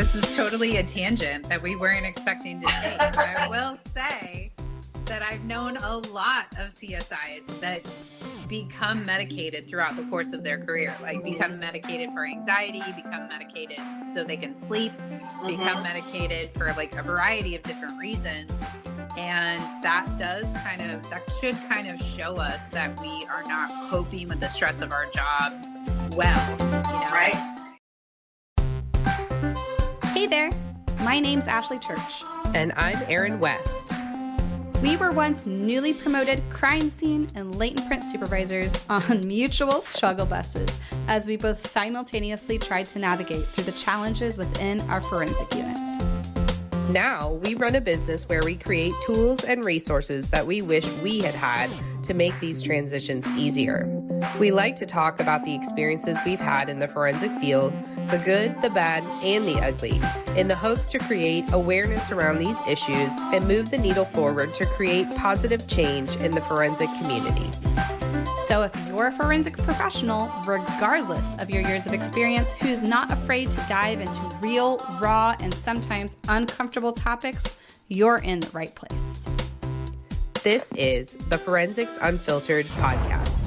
This is totally a tangent that we weren't expecting to take, but I will say that I've known a lot of CSIs that become medicated throughout the course of their career, like become medicated for anxiety, become medicated so they can sleep, become medicated for like a variety of different reasons. And that should kind of show us that we are not coping with the stress of our job well, Right. Hey there, my name's Ashley Church. And I'm Erin West. We were once newly promoted crime scene and latent print supervisors on mutual struggle buses as we both simultaneously tried to navigate through the challenges within our forensic units. Now we run a business where we create tools and resources that we wish we had had to make these transitions easier. We like to talk about the experiences we've had in the forensic field, the good, the bad, and the ugly, in the hopes to create awareness around these issues and move the needle forward to create positive change in the forensic community. So if you're a forensic professional, regardless of your years of experience, who's not afraid to dive into real, raw, and sometimes uncomfortable topics, you're in the right place. This is the Forensics Unfiltered podcast.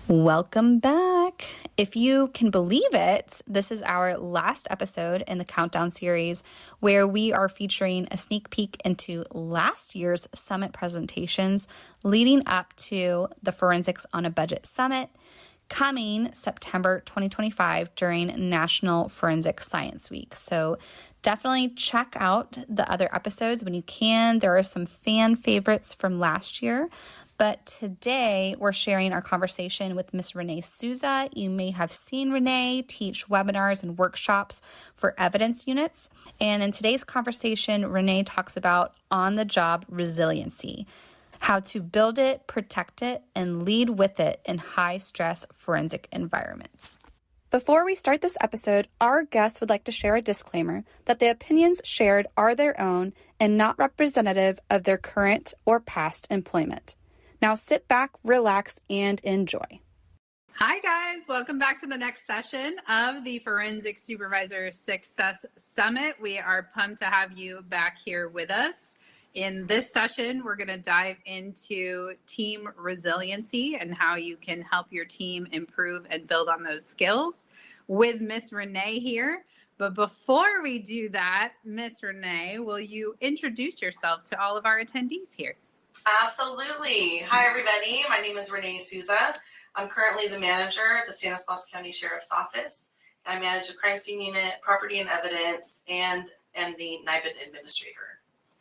Welcome back. If you can believe it, this is our last episode in the Countdown series where we are featuring a sneak peek into last year's summit presentations leading up to the Forensics on a Budget Summit coming September 2025 during National Forensic Science Week. So definitely check out the other episodes when you can. There are some fan favorites from last year. But today we're sharing our conversation with Miss Renee Souza. You may have seen Renee teach webinars and workshops for evidence units. And in today's conversation, Renee talks about on-the-job resiliency, how to build it, protect it, and lead with it in high-stress forensic environments. Before we start this episode, our guests would like to share a disclaimer that the opinions shared are their own and not representative of their current or past employment. Now sit back, relax, and enjoy. Hi, guys. Welcome back to the next session of the Forensic Supervisor Success Summit. We are pumped to have you back here with us. In this session, we're going to dive into team resiliency and how you can help your team improve and build on those skills with Miss Renee here. But before we do that, Miss Renee, will you introduce yourself to all of our attendees here? Absolutely. Hi, everybody. My name is Renee Souza. I'm currently the manager at the Stanislaus County Sheriff's Office. I manage a crime scene unit, property and evidence, and am the NIBID administrator.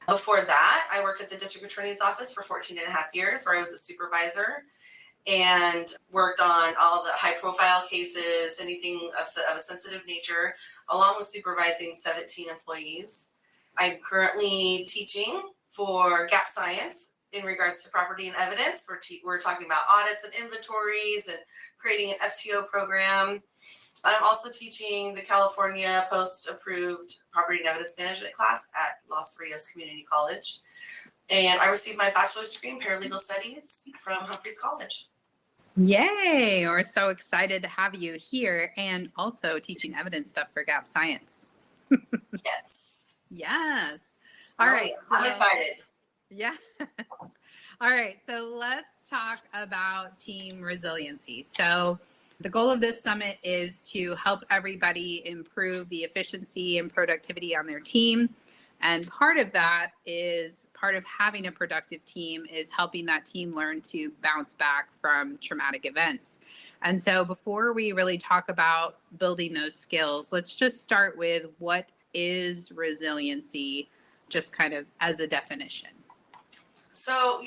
Before that, I worked at the District Attorney's Office for 14 and a half years, where I was a supervisor and worked on all the high-profile cases, anything of a sensitive nature, along with supervising 17 employees. I'm currently teaching for Gap Science in regards to property and evidence. We're talking about audits and inventories and creating an FTO program. I'm also teaching the California post-approved property and evidence management class at Los Rios Community College. And I received my bachelor's degree in paralegal studies from Humphreys College. Yay! We're so excited to have you here and also teaching evidence stuff for Gap Science. Yes. Yes. All right. I'm excited. Yes. All right. So let's talk about team resiliency. So the goal of this summit is to help everybody improve the efficiency and productivity on their team. And part of having a productive team is helping that team learn to bounce back from traumatic events. And so before we really talk about building those skills, let's just start with what is resiliency, just kind of as a definition. So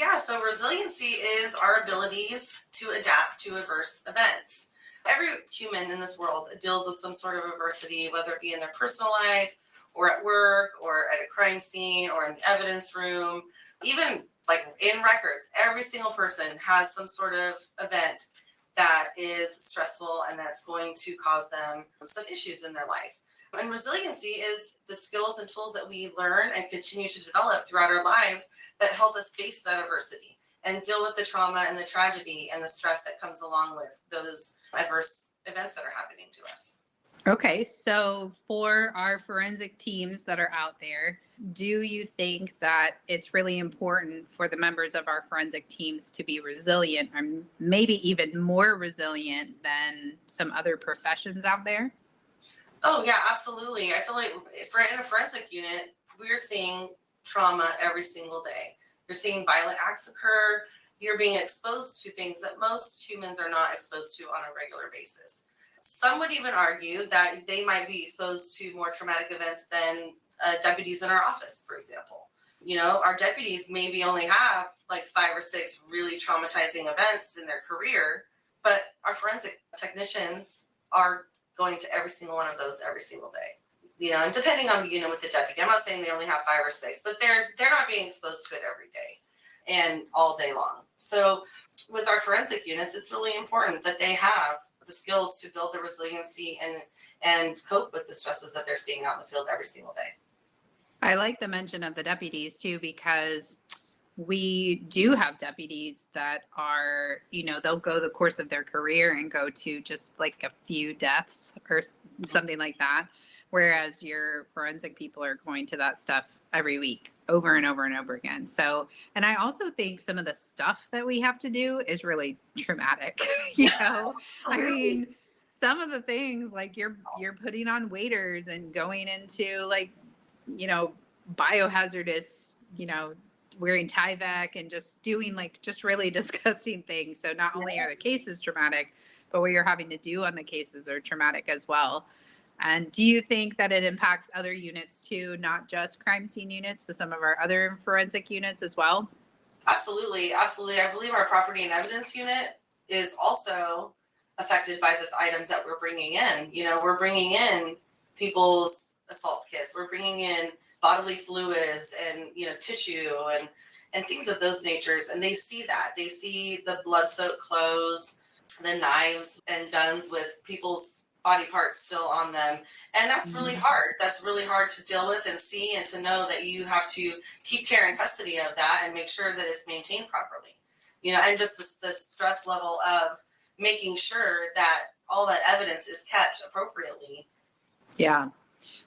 resiliency is our abilities to adapt to adverse events. Every human in this world deals with some sort of adversity, whether it be in their personal life or at work or at a crime scene or in the evidence room, even like in records. Every single person has some sort of event that is stressful and that's going to cause them some issues in their life. And resiliency is the skills and tools that we learn and continue to develop throughout our lives that help us face that adversity and deal with the trauma and the tragedy and the stress that comes along with those adverse events that are happening to us. Okay, so for our forensic teams that are out there, do you think that it's really important for the members of our forensic teams to be resilient, or maybe even more resilient than some other professions out there? Oh yeah, absolutely. I feel like for in a forensic unit, we're seeing trauma every single day. You're seeing violent acts occur. You're being exposed to things that most humans are not exposed to on a regular basis. Some would even argue that they might be exposed to more traumatic events than deputies in our office, for example. You know, our deputies maybe only have like 5 or 6 really traumatizing events in their career, but our forensic technicians are going to every single one of those every single day. You know, and depending on the unit with the deputy, I'm not saying they only have 5 or 6, but they're not being exposed to it every day and all day long. So with our forensic units, it's really important that they have the skills to build the resiliency and cope with the stresses that they're seeing out in the field every single day. I like the mention of the deputies too, because we do have deputies that are, they'll go the course of their career and go to just like a few deaths or something like that. Whereas your forensic people are going to that stuff every week over and over and over again. So, and I also think some of the stuff that we have to do is really traumatic, I mean, some of the things like you're putting on waders and going into like, biohazardous, wearing Tyvek and just doing like just really disgusting things. So not only are the cases traumatic, but what you're having to do on the cases are traumatic as well. And do you think that it impacts other units too, not just crime scene units, but some of our other forensic units as well? Absolutely. Absolutely. I believe our property and evidence unit is also affected by the items that we're bringing in. We're bringing in people's assault kits. We're bringing in bodily fluids and, tissue and things of those natures. And they see that. They see the blood-soaked clothes, the knives and guns with people's body parts still on them. And that's really hard. That's really hard to deal with and see, and to know that you have to keep care and custody of that and make sure that it's maintained properly. And just the stress level of making sure that all that evidence is kept appropriately. Yeah.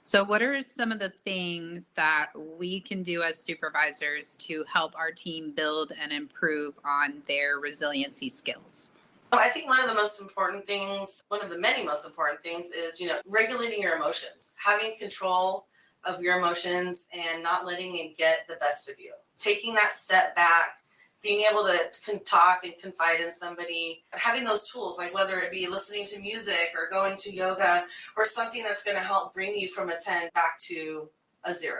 So what are some of the things that we can do as supervisors to help our team build and improve on their resiliency skills? I think one of the most important things, one of the many most important things is, regulating your emotions, having control of your emotions and not letting it get the best of you. Taking that step back, being able to talk and confide in somebody, having those tools, like whether it be listening to music or going to yoga or something that's going to help bring you from a 10 back to a 0,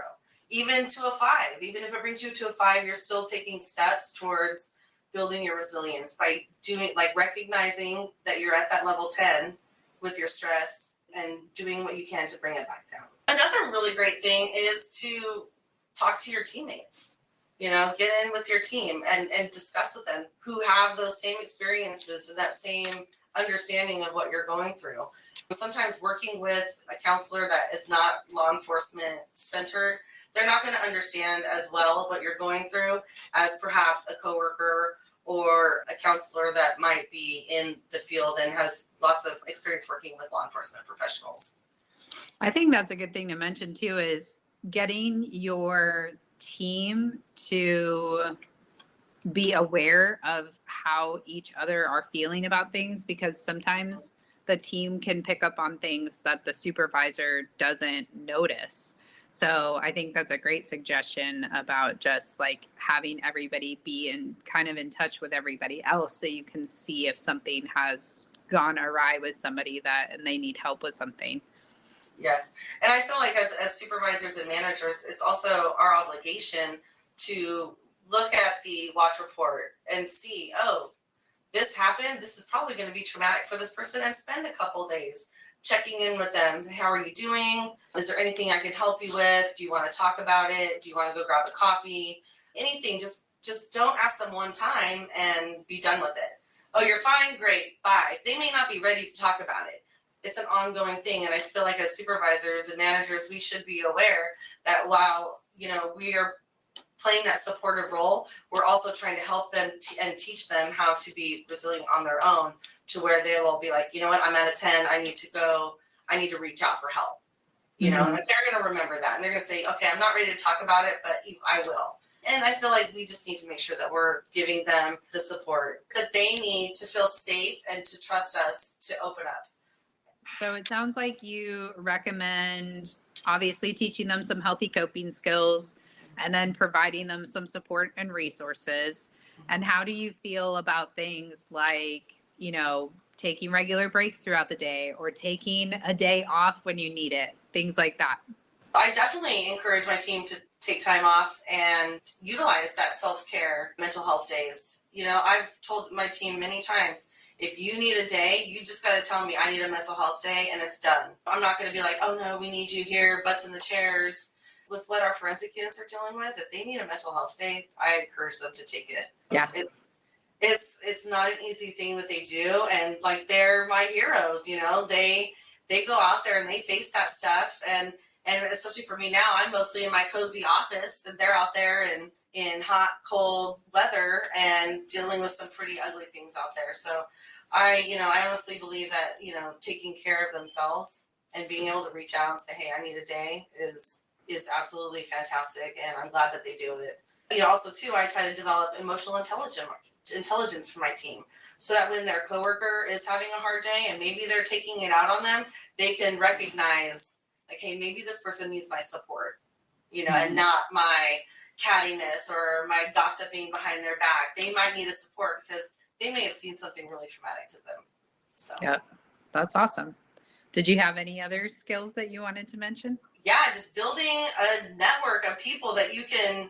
even to a 5. Even if it brings you to a 5, you're still taking steps towards building your resilience by doing, like, recognizing that you're at that level 10 with your stress and doing what you can to bring it back down. Another really great thing is to talk to your teammates. Get in with your team and discuss with them who have those same experiences and that same understanding of what you're going through. Sometimes working with a counselor that is not law enforcement centered, they're not going to understand as well what you're going through as perhaps a coworker or a counselor that might be in the field and has lots of experience working with law enforcement professionals. I think that's a good thing to mention too, is getting your team to be aware of how each other are feeling about things, because sometimes the team can pick up on things that the supervisor doesn't notice. So I think that's a great suggestion about just like having everybody be in touch with everybody else, so you can see if something has gone awry with somebody and they need help with something. Yes. And I feel like as supervisors and managers, it's also our obligation to look at the watch report and see, oh, this happened. This is probably going to be traumatic for this person, and spend a couple days checking in with them. How are you doing? Is there anything I can help you with? Do you want to talk about it? Do you want to go grab a coffee? Anything. Just don't ask them one time and be done with it. Oh, you're fine? Great. Bye. They may not be ready to talk about it. It's an ongoing thing. And I feel like as supervisors and managers, we should be aware that while, we are playing that supportive role, we're also trying to help them and teach them how to be resilient on their own, to where they will be like, you know what, I'm at a 10, I need to go, I need to reach out for help. You know, and they're going to remember that, and they're going to say, okay, I'm not ready to talk about it, but I will. And I feel like we just need to make sure that we're giving them the support that they need to feel safe and to trust us to open up. So it sounds like you recommend obviously teaching them some healthy coping skills and then providing them some support and resources. And how do you feel about things like, you know, taking regular breaks throughout the day or taking a day off when you need it, things like that? I definitely encourage my team to take time off and utilize that self-care mental health days. You know, I've told my team many times, if you need a day, you just got to tell me I need a mental health day and it's done. I'm not going to be like, oh no, we need you here, butts in the chairs. With what our forensic units are dealing with, if they need a mental health day, I encourage them to take it. Yeah. It's not an easy thing that they do. And like, they're my heroes, you know, they go out there and they face that stuff. And especially for me now, I'm mostly in my cozy office and they're out there in hot, cold weather and dealing with some pretty ugly things out there. So I honestly believe that, you know, taking care of themselves and being able to reach out and say, hey, I need a day is absolutely fantastic. And I'm glad that they do it. You know, also too, I try to develop emotional intelligence for my team so that when their coworker is having a hard day and maybe they're taking it out on them, they can recognize like, hey, maybe this person needs my support, you know, and not my cattiness or my gossiping behind their back. They might need a support because they may have seen something really traumatic to them. So Yeah, that's awesome. Did you have any other skills that you wanted to mention? Yeah, just building a network of people that you can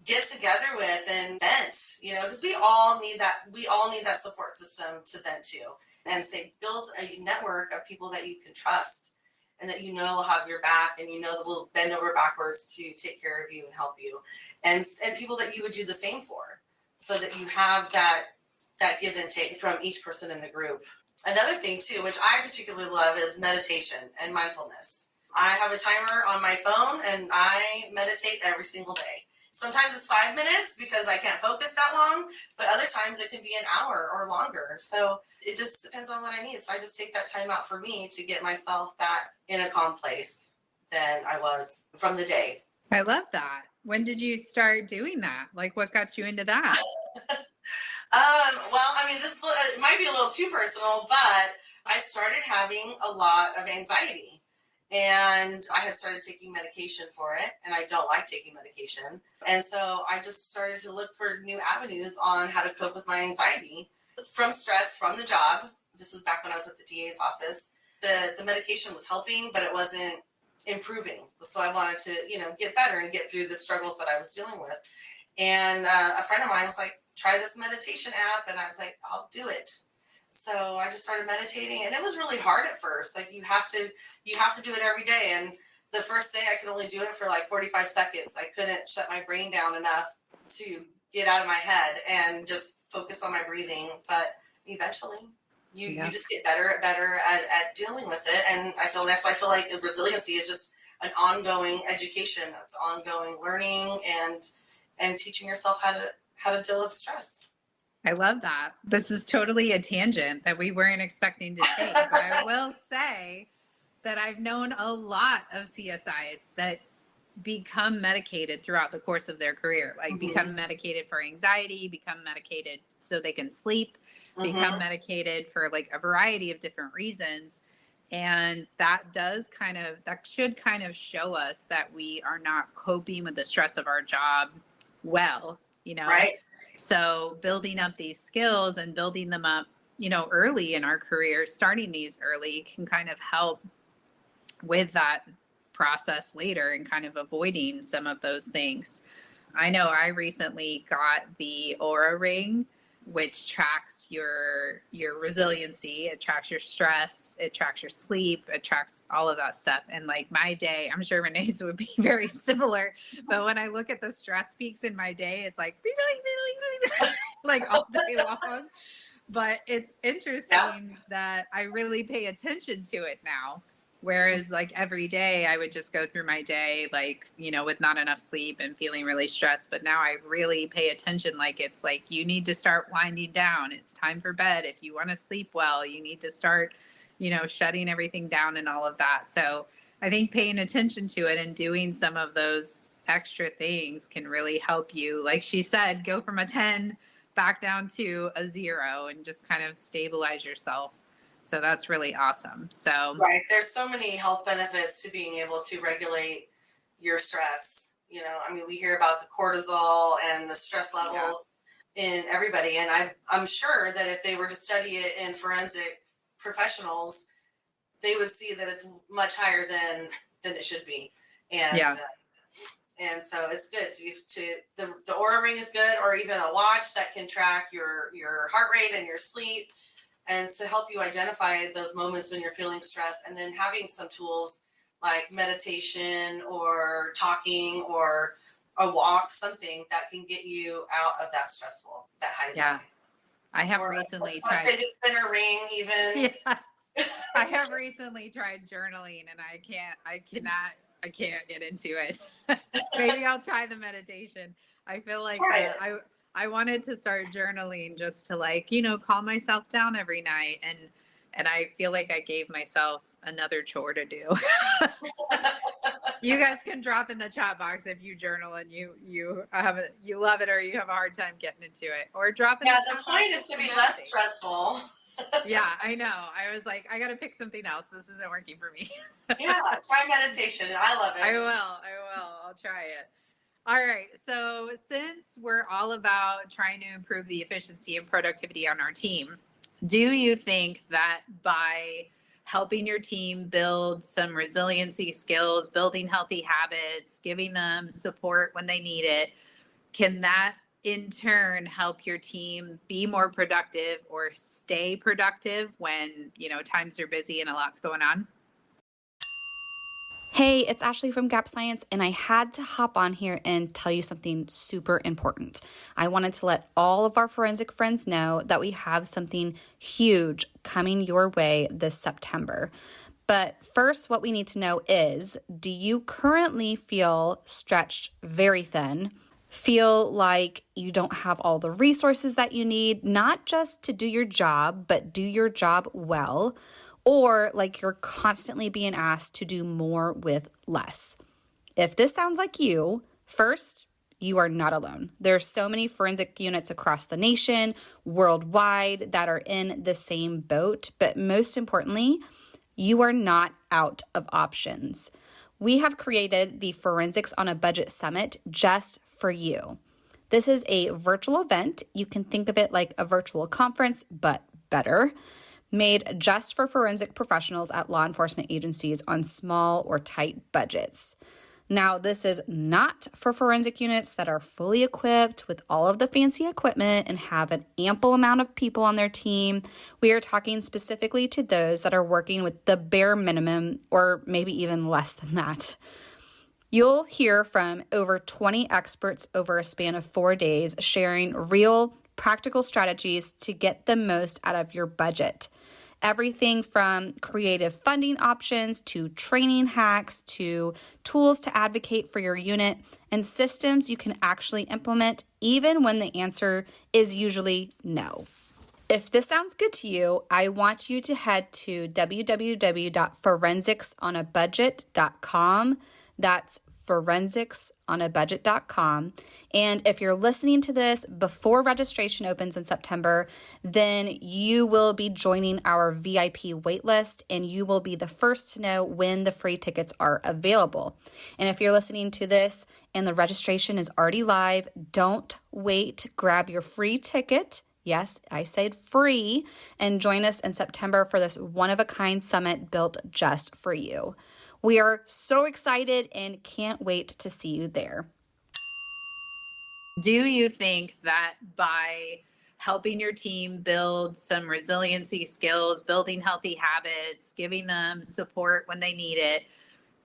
get together with and vent, you know, because we all need that support system to vent to. And say, build a network of people that you can trust and that you know have your back and you know that will bend over backwards to take care of you and help you. And people that you would do the same for, so that you have that give and take from each person in the group. Another thing too, which I particularly love, is meditation and mindfulness. I have a timer on my phone and I meditate every single day. Sometimes it's 5 minutes because I can't focus that long, but other times it can be an hour or longer. So it just depends on what I need. So I just take that time out for me to get myself back in a calm place than I was from the day. I love that. When did you start doing that? Like, what got you into that? Well, I mean, this it might be a little too personal, but I started having a lot of anxiety. And I had started taking medication for it, and I don't like taking medication. And so I just started to look for new avenues on how to cope with my anxiety from stress from the job. This was back when I was at the DA's office. The medication was helping, but it wasn't improving. So I wanted to, you know, get better and get through the struggles that I was dealing with. And a friend of mine was like, try this meditation app. And I was like, I'll do it. So I just started meditating, and it was really hard at first. Like you have to do it every day. And the first day I could only do it for like 45 seconds. I couldn't shut my brain down enough to get out of my head and just focus on my breathing. But eventually you just get better at dealing with it. And that's why I feel like resiliency is just an ongoing education. It's ongoing learning and teaching yourself how to deal with stress. I love that. This is totally a tangent that we weren't expecting to take, but I will say that I've known a lot of CSIs that become medicated throughout the course of their career, like become medicated for anxiety, become medicated so they can sleep, become medicated for like a variety of different reasons. And that should kind of show us that we are not coping with the stress of our job well, you know? Right. So building up these skills and building them up, you know, early in our career, starting these early can kind of help with that process later and kind of avoiding some of those things. I know I recently got the Aura Ring, which tracks your resiliency. It tracks your stress. It tracks your sleep. It tracks all of that stuff. And like my day, I'm sure Renee's would be very similar. But when I look at the stress peaks in my day, it's like, like all day long. But it's interesting that I really pay attention to it now. Whereas like every day I would just go through my day, like, you know, with not enough sleep and feeling really stressed. But now I really pay attention. Like, it's like, you need to start winding down. It's time for bed. If you want to sleep well, you need to start, shutting everything down and all of that. So I think paying attention to it and doing some of those extra things can really help you, like she said, go from a 10 back down to a 0 and just kind of stabilize yourself. So that's really awesome. So right, there's so many health benefits to being able to regulate your stress. I mean, we hear about the cortisol and the stress levels in everybody, and I'm sure that if they were to study it in forensic professionals, they would see that it's much higher than it should be. And and so it's good to the Aura Ring is good, or even a watch that can track your heart rate and your sleep, and to help you identify those moments when you're feeling stressed. And then having some tools like meditation or talking or a walk, something that can get you out of that high zone. I have Or recently a tried fidget spinner ring even. Yes. I have recently tried journaling, and I can't get into it. Maybe I'll try the meditation. I feel like I wanted to start journaling just to calm myself down every night, and I feel like I gave myself another chore to do. You guys can drop in the chat box if you journal and you love it or you have a hard time getting into it, or drop in the chat box. The point is to be less stressful. Yeah, I know. I was like, I got to pick something else. This isn't working for me. Yeah, try meditation. I love it. I will. I'll try it. All right. So since we're all about trying to improve the efficiency and productivity on our team, do you think that by helping your team build some resiliency skills, building healthy habits, giving them support when they need it, can that in turn help your team be more productive or stay productive when, times are busy and a lot's going on? Hey, it's Ashley from Gap Science, and I had to hop on here and tell you something super important. I wanted to let all of our forensic friends know that we have something huge coming your way this September. But first, what we need to know is, do you currently feel stretched very thin? Feel like you don't have all the resources that you need, not just to do your job, but do your job well? Or like you're constantly being asked to do more with less? If this sounds like you, first, you are not alone. There are so many forensic units across the nation, worldwide, that are in the same boat. But most importantly, you are not out of options. We have created the Forensics on a Budget Summit just for you. This is a virtual event. You can think of it like a virtual conference, but better, made just for forensic professionals at law enforcement agencies on small or tight budgets. Now, this is not for forensic units that are fully equipped with all of the fancy equipment and have an ample amount of people on their team. We are talking specifically to those that are working with the bare minimum or maybe even less than that. You'll hear from over 20 experts over a span of 4 days, sharing real practical strategies to get the most out of your budget. Everything from creative funding options to training hacks to tools to advocate for your unit and systems you can actually implement even when the answer is usually no. If this sounds good to you, I want you to head to www.forensicsonabudget.com. That's forensicsonabudget.com. And if you're listening to this before registration opens in September, then you will be joining our VIP waitlist and you will be the first to know when the free tickets are available. And if you're listening to this and the registration is already live, don't wait. Grab your free ticket. Yes, I said free, and join us in September for this one-of-a-kind summit built just for you. We are so excited and can't wait to see you there. Do you think that by helping your team build some resiliency skills, building healthy habits, giving them support when they need it,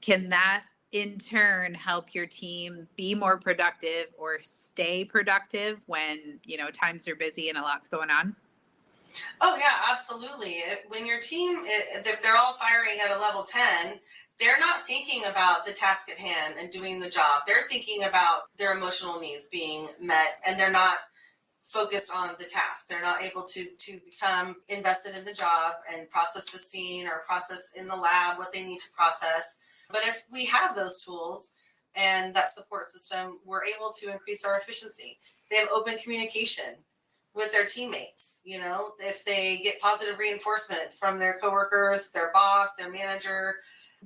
can that in turn help your team be more productive or stay productive when, times are busy and a lot's going on? Oh yeah, absolutely. When your team, if they're all firing at a level 10, they're not thinking about the task at hand and doing the job. They're thinking about their emotional needs being met, and they're not focused on the task. They're not able to become invested in the job and process the scene or process in the lab what they need to process. But if we have those tools and that support system, we're able to increase our efficiency. They have open communication with their teammates. You know, if they get positive reinforcement from their coworkers, their boss, their manager,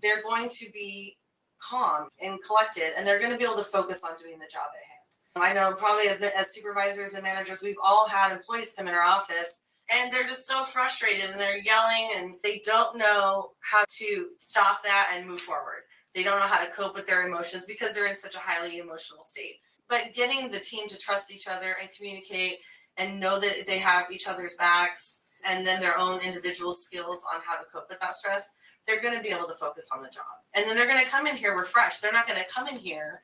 they're going to be calm and collected, and they're going to be able to focus on doing the job at hand. I know probably as supervisors and managers, we've all had employees come in our office and they're just so frustrated and they're yelling and they don't know how to stop that and move forward. They don't know how to cope with their emotions because they're in such a highly emotional state. But getting the team to trust each other and communicate and know that they have each other's backs and then their own individual skills on how to cope with that stress, they're going to be able to focus on the job. And then they're going to come in here refreshed. They're not going to come in here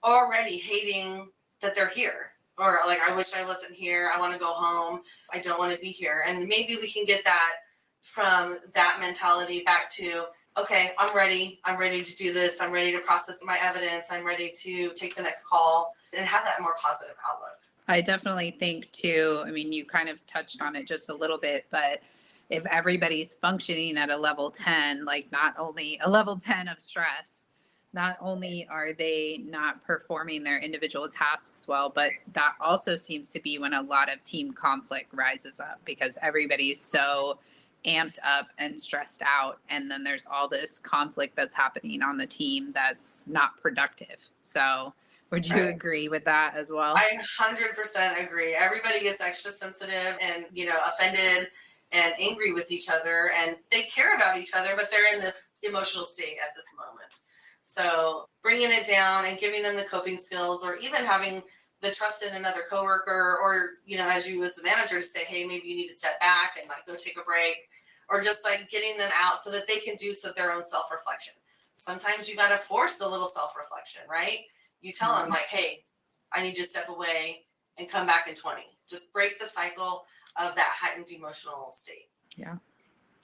already hating that they're here, or like, I wish I wasn't here. I want to go home. I don't want to be here. And maybe we can get that from that mentality back to, okay, I'm ready. I'm ready to do this. I'm ready to process my evidence. I'm ready to take the next call and have that more positive outlook. I definitely think too, I mean, you kind of touched on it just a little bit, but if everybody's functioning at a level 10, like not only a level 10 of stress, not only are they not performing their individual tasks well, but that also seems to be when a lot of team conflict rises up because everybody's so amped up and stressed out. And then there's all this conflict that's happening on the team that's not productive. So would you agree with that as well? I 100% agree. Everybody gets extra sensitive and, offended and angry with each other, and they care about each other, but they're in this emotional state at this moment. So bringing it down and giving them the coping skills, or even having the trust in another coworker, or, as you as a manager to say, hey, maybe you need to step back and like go take a break, or just like getting them out so that they can do their own self-reflection. Sometimes you got to force the little self-reflection, right? You tell them like, hey, I need you to step away and come back in 20. Just break the cycle of that heightened emotional state. Yeah,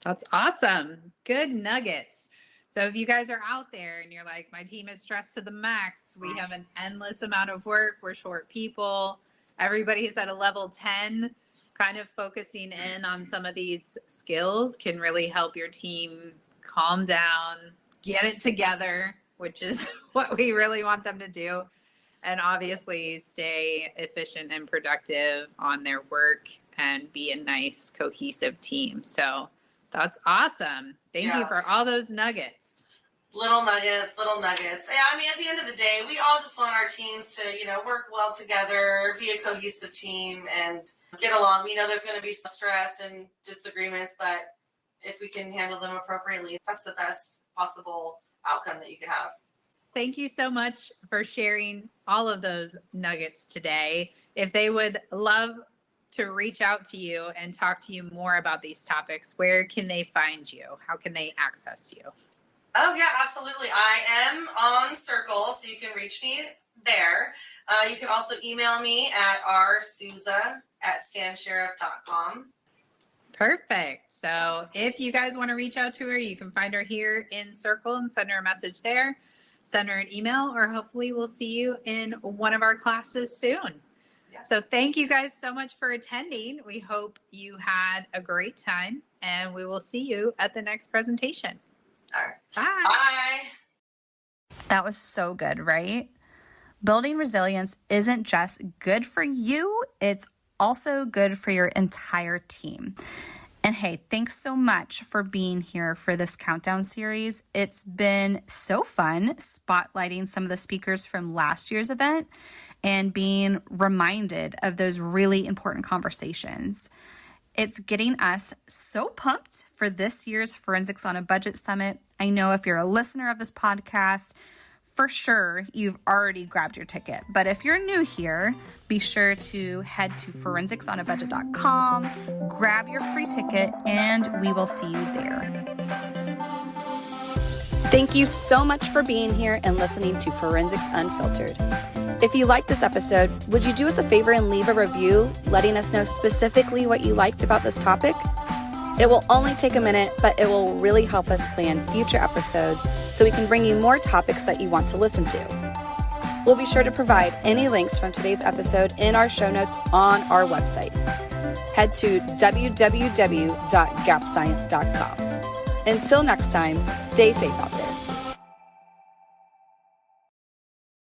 that's awesome. Good nuggets. So if you guys are out there and you're like, my team is stressed to the max, we have an endless amount of work, we're short people, everybody's at a level 10, kind of focusing in on some of these skills can really help your team calm down, get it together, which is what we really want them to do, and obviously stay efficient and productive on their work and be a nice, cohesive team. So that's awesome. Thank you for all those nuggets. Little nuggets. Yeah, I mean, at the end of the day, we all just want our teams to, work well together, be a cohesive team, and get along. We know there's going to be some stress and disagreements, but if we can handle them appropriately, that's the best possible outcome that you can have. Thank you so much for sharing all of those nuggets today. If they would love to reach out to you and talk to you more about these topics, where can they find you? How can they access you? Oh, yeah, absolutely. I am on Circle, so you can reach me there. You can also email me at rsouza@stansheriff.com. Perfect. So if you guys want to reach out to her, you can find her here in Circle and send her a message there. Send her an email, or hopefully we'll see you in one of our classes soon. Yes. So thank you guys so much for attending. We hope you had a great time, and we will see you at the next presentation. All right. Bye. Bye. That was so good, right? Building resilience isn't just good for you, it's also good for your entire team. And hey, thanks so much for being here for this countdown series. It's been so fun spotlighting some of the speakers from last year's event and being reminded of those really important conversations. It's getting us so pumped for this year's Forensics on a Budget Summit. I know if you're a listener of this podcast, for sure you've already grabbed your ticket. But if you're new here, be sure to head to forensicsonabudget.com, grab your free ticket, and we will see you there. Thank you so much for being here and listening to Forensics Unfiltered. If you liked this episode, would you do us a favor and leave a review letting us know specifically what you liked about this topic? It will only take a minute, but it will really help us plan future episodes so we can bring you more topics that you want to listen to. We'll be sure to provide any links from today's episode in our show notes on our website. Head to www.gapscience.com. Until next time, stay safe out there.